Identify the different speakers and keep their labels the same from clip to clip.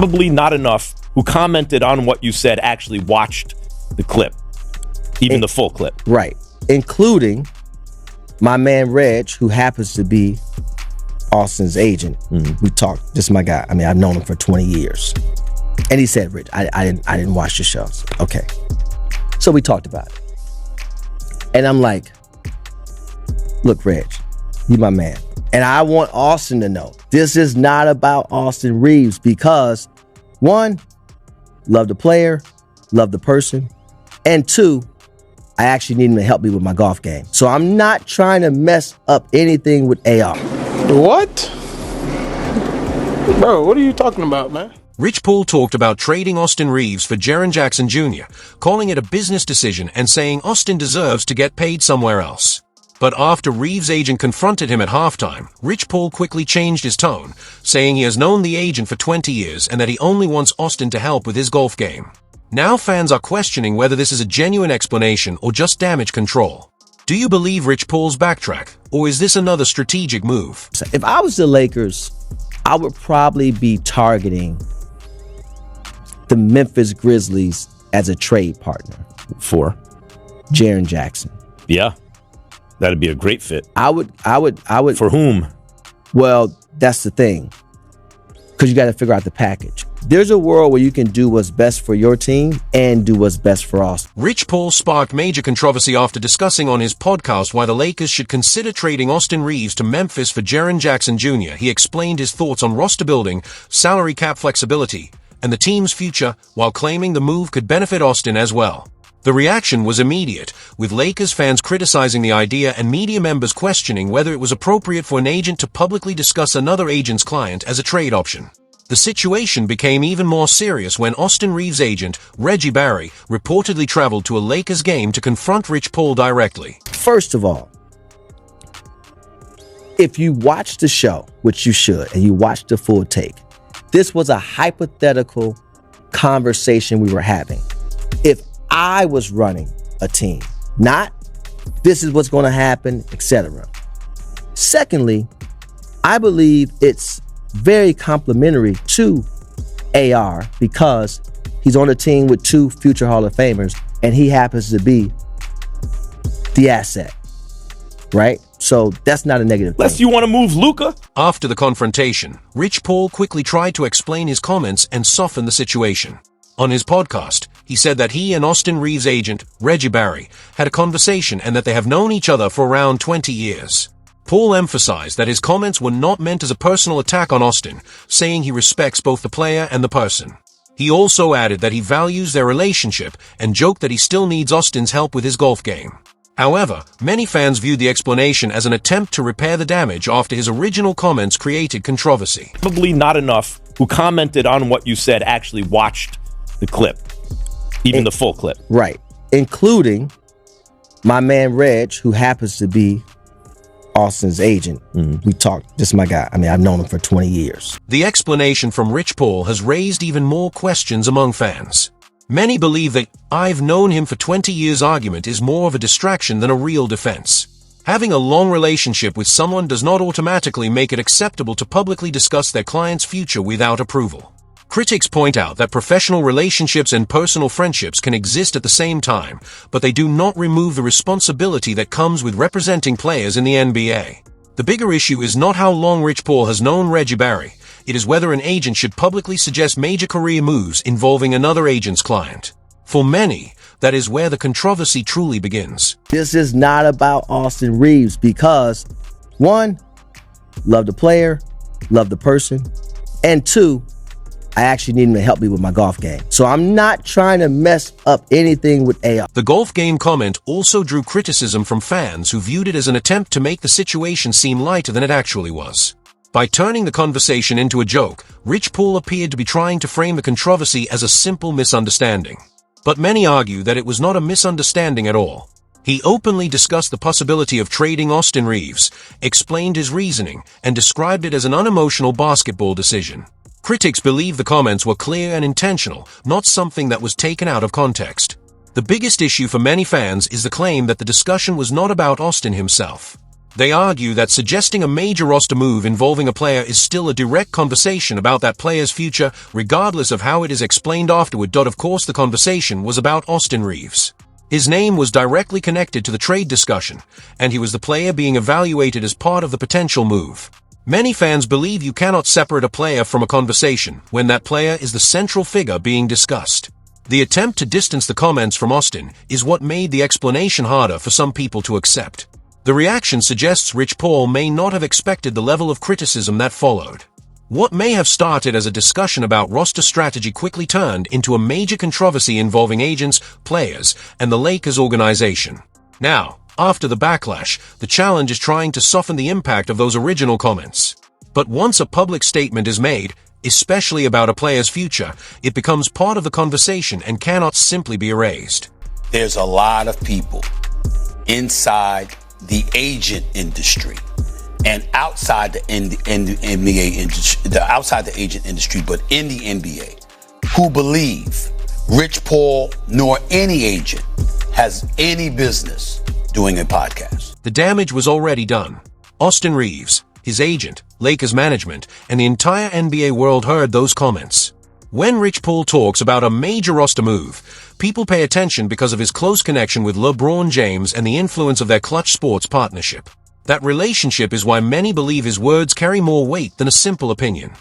Speaker 1: Probably not enough who commented on what you said actually watched the clip, even the full clip.
Speaker 2: Right. Including my man Reg, who happens to be Austin's agent. We talked, this is my guy. I mean, I've known him for 20 years. And he said, Rich, I didn't watch the shows. Okay. So we talked about it. And I'm like, look, Reg, you my man. And I want Austin to know, this is not about Austin Reaves because, one, love the player, love the person. And two, I actually need him to help me with my golf game. So I'm not trying to mess up anything with AR.
Speaker 3: What? Bro, what are you talking about, man?
Speaker 4: Rich Paul talked about trading Austin Reaves for Jaren Jackson Jr., calling it a business decision and saying Austin deserves to get paid somewhere else. But after Reaves' agent confronted him at halftime, Rich Paul quickly changed his tone, saying he has known the agent for 20 years and that he only wants Austin to help with his golf game. Now fans are questioning whether this is a genuine explanation or just damage control. Do you believe Rich Paul's backtrack, or is this another strategic move?
Speaker 2: If I was the Lakers, I would probably be targeting the Memphis Grizzlies as a trade partner
Speaker 1: For
Speaker 2: Jaren Jackson.
Speaker 1: Yeah, that'd be a great fit.
Speaker 2: I would.
Speaker 1: For whom?
Speaker 2: Well, that's the thing, because you got to figure out the package. There's a world where you can do what's best for your team and do what's best for us.
Speaker 4: Rich Paul sparked major controversy after discussing on his podcast why the Lakers should consider trading Austin Reaves to Memphis for Jaren Jackson Jr. He explained his thoughts on roster building, salary cap flexibility, and the team's future, while claiming the move could benefit Austin as well. The reaction was immediate, with Lakers fans criticizing the idea and media members questioning whether it was appropriate for an agent to publicly discuss another agent's client as a trade option. The situation became even more serious when Austin Reaves' agent, Reggie Barry, reportedly traveled to a Lakers game to confront Rich Paul directly.
Speaker 2: First of all, if you watch the show, which you should, and you watch the full take, this was a hypothetical conversation we were having. If I was running a team, not this is what's going to happen, etc. Secondly, I believe it's very complimentary to AR because he's on a team with two future Hall of Famers and he happens to be the asset, right? So that's not a negative thing.
Speaker 1: Unless you want to move Luka.
Speaker 4: After the confrontation, Rich Paul quickly tried to explain his comments and soften the situation. On his podcast, he said that he and Austin Reaves' agent, Reggie Barry, had a conversation and that they have known each other for around 20 years. Paul emphasized that his comments were not meant as a personal attack on Austin, saying he respects both the player and the person. He also added that he values their relationship and joked that he still needs Austin's help with his golf game. However, many fans viewed the explanation as an attempt to repair the damage after his original comments created controversy.
Speaker 1: Probably not enough who commented on what you said actually watched the clip, even the full clip.
Speaker 2: Right. Including my man Reg, who happens to be Austin's agent. We talked, this is my guy. I mean, I've known him for 20 years.
Speaker 4: The explanation from Rich Paul has raised even more questions among fans. Many believe that "I've known him for 20 years" argument is more of a distraction than a real defense. Having a long relationship with someone does not automatically make it acceptable to publicly discuss their client's future without approval. Critics point out that professional relationships and personal friendships can exist at the same time, but they do not remove the responsibility that comes with representing players in the NBA. The bigger issue is not how long Rich Paul has known Reggie Barry. It is whether an agent should publicly suggest major career moves involving another agent's client. For many, that is where the controversy truly begins.
Speaker 2: This is not about Austin Reaves because, one, love the player, love the person, and two, I actually need him to help me with my golf game. So I'm not trying to mess up anything with AR.
Speaker 4: The golf game comment also drew criticism from fans who viewed it as an attempt to make the situation seem lighter than it actually was. By turning the conversation into a joke, Rich Paul appeared to be trying to frame the controversy as a simple misunderstanding. But many argue that it was not a misunderstanding at all. He openly discussed the possibility of trading Austin Reaves, explained his reasoning, and described it as an unemotional basketball decision. Critics believe the comments were clear and intentional, not something that was taken out of context. The biggest issue for many fans is the claim that the discussion was not about Austin himself. They argue that suggesting a major roster move involving a player is still a direct conversation about that player's future, regardless of how it is explained afterward. Of course, the conversation was about Austin Reaves. His name was directly connected to the trade discussion, and he was the player being evaluated as part of the potential move. Many fans believe you cannot separate a player from a conversation when that player is the central figure being discussed. The attempt to distance the comments from Austin is what made the explanation harder for some people to accept. The reaction suggests Rich Paul may not have expected the level of criticism that followed. What may have started as a discussion about roster strategy quickly turned into a major controversy involving agents, players, and the Lakers organization. Now, after the backlash, the challenge is trying to soften the impact of those original comments. But once a public statement is made, especially about a player's future, it becomes part of the conversation and cannot simply be erased.
Speaker 5: There's a lot of people inside the agent industry and outside the NBA industry, outside the agent industry, but in the NBA, who believe Rich Paul nor any agent has any business doing a podcast.
Speaker 4: The damage was already done. Austin Reaves, his agent, Lakers management, and the entire NBA world heard those comments. When Rich Paul talks about a major roster move, people pay attention because of his close connection with LeBron James and the influence of their Klutch Sports partnership. That relationship is why many believe his words carry more weight than a simple opinion.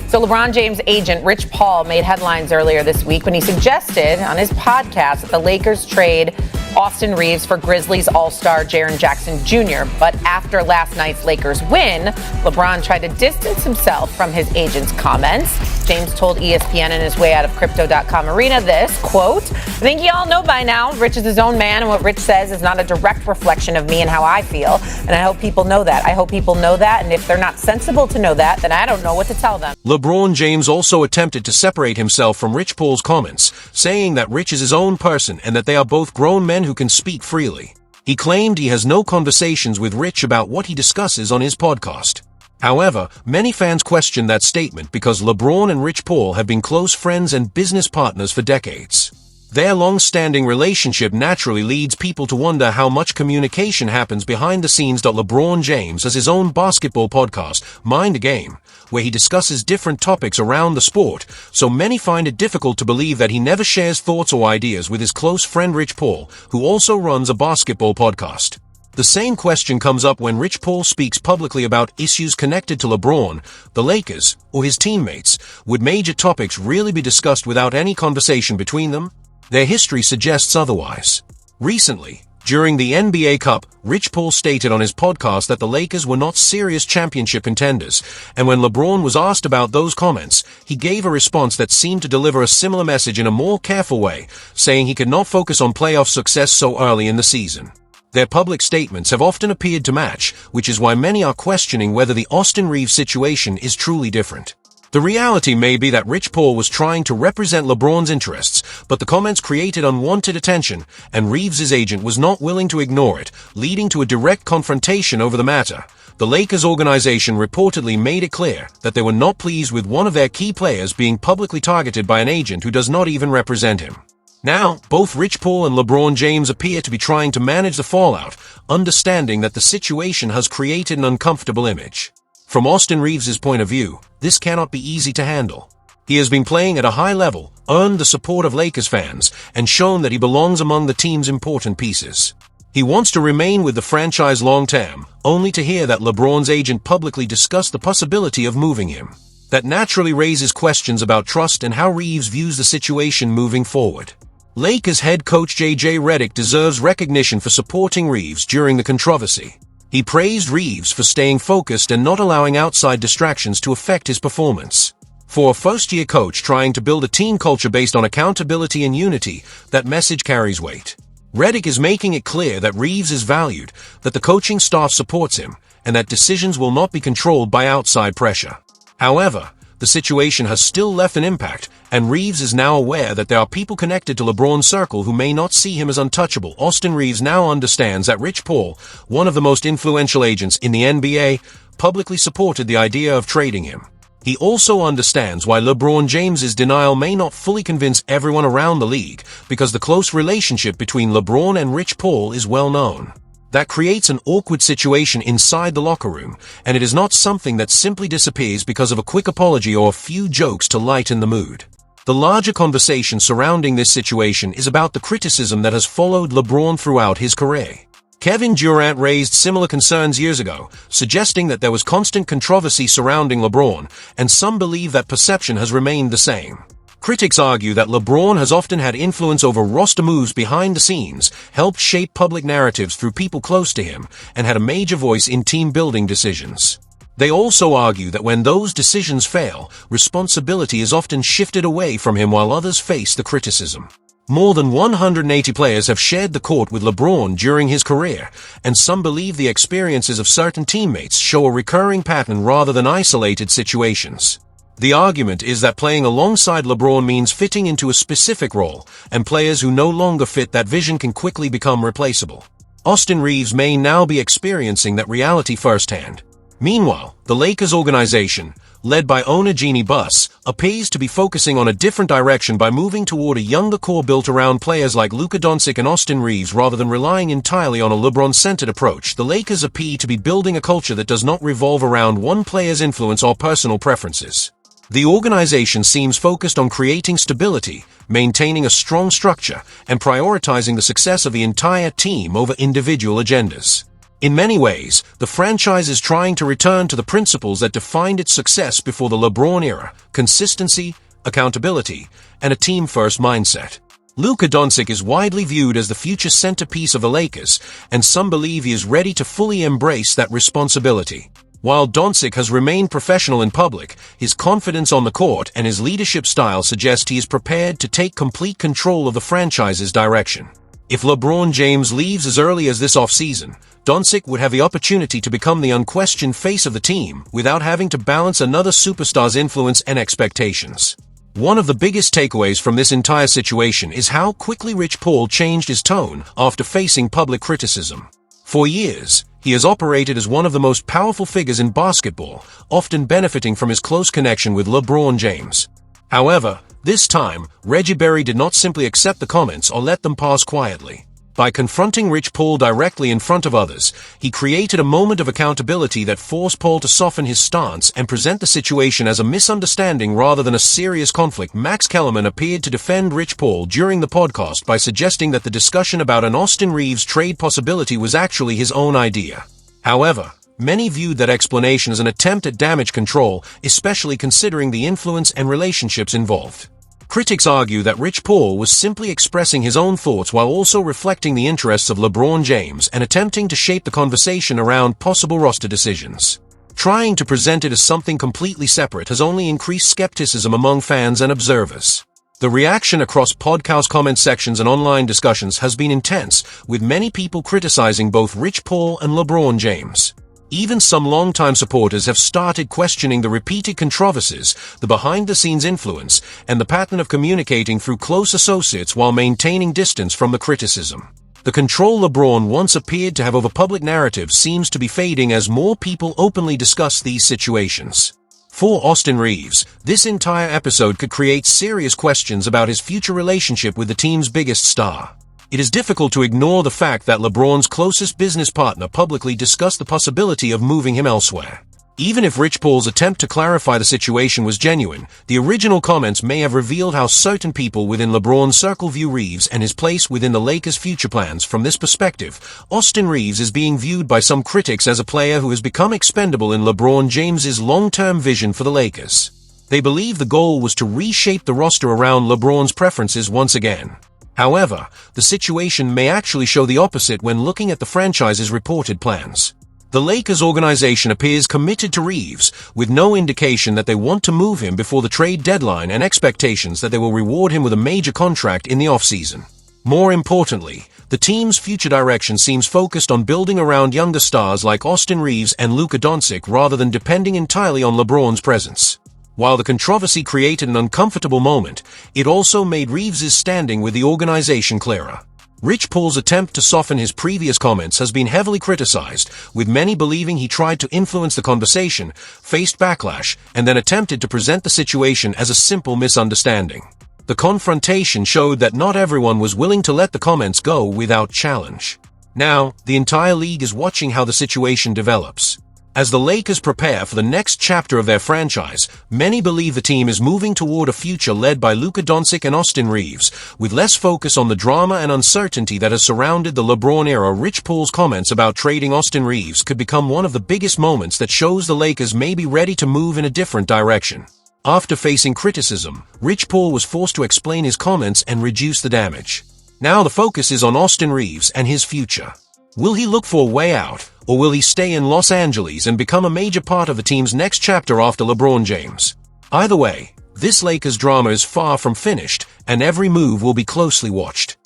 Speaker 6: So LeBron James' agent Rich Paul made headlines earlier this week when he suggested on his podcast that the Lakers trade Austin Reaves for Grizzlies All-Star Jaren Jackson Jr. But after last night's Lakers win, LeBron tried to distance himself from his agent's comments. James told ESPN in his way out of Crypto.com Arena this, quote, "I think you all know by now, Rich is his own man, and what Rich says is not a direct reflection of me and how I feel. And I hope people know that. I hope people know that, and if they're not sensible to know that, then I don't know what to tell them."
Speaker 4: LeBron James also attempted to separate himself from Rich Paul's comments, saying that Rich is his own person and that they are both grown men who can speak freely. He claimed he has no conversations with Rich about what he discusses on his podcast. However, many fans question that statement because LeBron and Rich Paul have been close friends and business partners for decades. Their long-standing relationship naturally leads people to wonder how much communication happens behind the scenes. LeBron James has his own basketball podcast, Mind a Game, where he discusses different topics around the sport, so many find it difficult to believe that he never shares thoughts or ideas with his close friend Rich Paul, who also runs a basketball podcast. The same question comes up when Rich Paul speaks publicly about issues connected to LeBron, the Lakers, or his teammates. Would major topics really be discussed without any conversation between them? Their history suggests otherwise. Recently, during the NBA Cup, Rich Paul stated on his podcast that the Lakers were not serious championship contenders, and when LeBron was asked about those comments, he gave a response that seemed to deliver a similar message in a more careful way, saying he could not focus on playoff success so early in the season. Their public statements have often appeared to match, which is why many are questioning whether the Austin Reaves situation is truly different. The reality may be that Rich Paul was trying to represent LeBron's interests, but the comments created unwanted attention, and Reaves' agent was not willing to ignore it, leading to a direct confrontation over the matter. The Lakers organization reportedly made it clear that they were not pleased with one of their key players being publicly targeted by an agent who does not even represent him. Now, both Rich Paul and LeBron James appear to be trying to manage the fallout, understanding that the situation has created an uncomfortable image. From Austin Reaves' point of view, this cannot be easy to handle. He has been playing at a high level, earned the support of Lakers fans, and shown that he belongs among the team's important pieces. He wants to remain with the franchise long-term, only to hear that LeBron's agent publicly discussed the possibility of moving him. That naturally raises questions about trust and how Reaves views the situation moving forward. Lakers head coach J.J. Redick deserves recognition for supporting Reaves during the controversy. He praised Reaves for staying focused and not allowing outside distractions to affect his performance. For a first-year coach trying to build a team culture based on accountability and unity, that message carries weight. Redick is making it clear that Reaves is valued, that the coaching staff supports him, and that decisions will not be controlled by outside pressure. However, the situation has still left an impact, and Reaves is now aware that there are people connected to LeBron's circle who may not see him as untouchable. Austin Reaves now understands that Rich Paul, one of the most influential agents in the NBA, publicly supported the idea of trading him. He also understands why LeBron James's denial may not fully convince everyone around the league, because the close relationship between LeBron and Rich Paul is well known. That creates an awkward situation inside the locker room, and it is not something that simply disappears because of a quick apology or a few jokes to lighten the mood. The larger conversation surrounding this situation is about the criticism that has followed LeBron throughout his career. Kevin Durant raised similar concerns years ago, suggesting that there was constant controversy surrounding LeBron, and some believe that perception has remained the same. Critics argue that LeBron has often had influence over roster moves behind the scenes, helped shape public narratives through people close to him, and had a major voice in team-building decisions. They also argue that when those decisions fail, responsibility is often shifted away from him while others face the criticism. More than 180 players have shared the court with LeBron during his career, and some believe the experiences of certain teammates show a recurring pattern rather than isolated situations. The argument is that playing alongside LeBron means fitting into a specific role, and players who no longer fit that vision can quickly become replaceable. Austin Reaves may now be experiencing that reality firsthand. Meanwhile, the Lakers organization, led by owner Jeannie Buss, appears to be focusing on a different direction by moving toward a younger core built around players like Luka Doncic and Austin Reaves rather than relying entirely on a LeBron-centered approach. The Lakers appear to be building a culture that does not revolve around one player's influence or personal preferences. The organization seems focused on creating stability, maintaining a strong structure, and prioritizing the success of the entire team over individual agendas. In many ways, the franchise is trying to return to the principles that defined its success before the LeBron era: consistency, accountability, and a team-first mindset. Luka Doncic is widely viewed as the future centerpiece of the Lakers, and some believe he is ready to fully embrace that responsibility. While Doncic has remained professional in public, his confidence on the court and his leadership style suggest he is prepared to take complete control of the franchise's direction. If LeBron James leaves as early as this offseason, Doncic would have the opportunity to become the unquestioned face of the team without having to balance another superstar's influence and expectations. One of the biggest takeaways from this entire situation is how quickly Rich Paul changed his tone after facing public criticism. For years, he has operated as one of the most powerful figures in basketball, often benefiting from his close connection with LeBron James. However, this time, Reggie Berry did not simply accept the comments or let them pass quietly. By confronting Rich Paul directly in front of others, he created a moment of accountability that forced Paul to soften his stance and present the situation as a misunderstanding rather than a serious conflict. Max Kellerman appeared to defend Rich Paul during the podcast by suggesting that the discussion about an Austin Reaves trade possibility was actually his own idea. However, many viewed that explanation as an attempt at damage control, especially considering the influence and relationships involved. Critics argue that Rich Paul was simply expressing his own thoughts while also reflecting the interests of LeBron James and attempting to shape the conversation around possible roster decisions. Trying to present it as something completely separate has only increased skepticism among fans and observers. The reaction across podcast comment sections and online discussions has been intense, with many people criticizing both Rich Paul and LeBron James. Even some longtime supporters have started questioning the repeated controversies, the behind-the-scenes influence, and the pattern of communicating through close associates while maintaining distance from the criticism. The control LeBron once appeared to have over public narratives seems to be fading as more people openly discuss these situations. For Austin Reaves, this entire episode could create serious questions about his future relationship with the team's biggest star. It is difficult to ignore the fact that LeBron's closest business partner publicly discussed the possibility of moving him elsewhere. Even if Rich Paul's attempt to clarify the situation was genuine, the original comments may have revealed how certain people within LeBron's circle view Reaves and his place within the Lakers' future plans. From this perspective, Austin Reaves is being viewed by some critics as a player who has become expendable in LeBron James's long-term vision for the Lakers. They believe the goal was to reshape the roster around LeBron's preferences once again. However, the situation may actually show the opposite when looking at the franchise's reported plans. The Lakers organization appears committed to Reaves, with no indication that they want to move him before the trade deadline and expectations that they will reward him with a major contract in the offseason. More importantly, the team's future direction seems focused on building around younger stars like Austin Reaves and Luka Doncic rather than depending entirely on LeBron's presence. While the controversy created an uncomfortable moment, it also made Reaves' standing with the organization clearer. Rich Paul's attempt to soften his previous comments has been heavily criticized, with many believing he tried to influence the conversation, faced backlash, and then attempted to present the situation as a simple misunderstanding. The confrontation showed that not everyone was willing to let the comments go without challenge. Now, the entire league is watching how the situation develops. As the Lakers prepare for the next chapter of their franchise, many believe the team is moving toward a future led by Luka Doncic and Austin Reaves, with less focus on the drama and uncertainty that has surrounded the LeBron era. Rich Paul's comments about trading Austin Reaves could become one of the biggest moments that shows the Lakers may be ready to move in a different direction. After facing criticism, Rich Paul was forced to explain his comments and reduce the damage. Now the focus is on Austin Reaves and his future. Will he look for a way out, or will he stay in Los Angeles and become a major part of the team's next chapter after LeBron James? Either way, this Lakers drama is far from finished, and every move will be closely watched.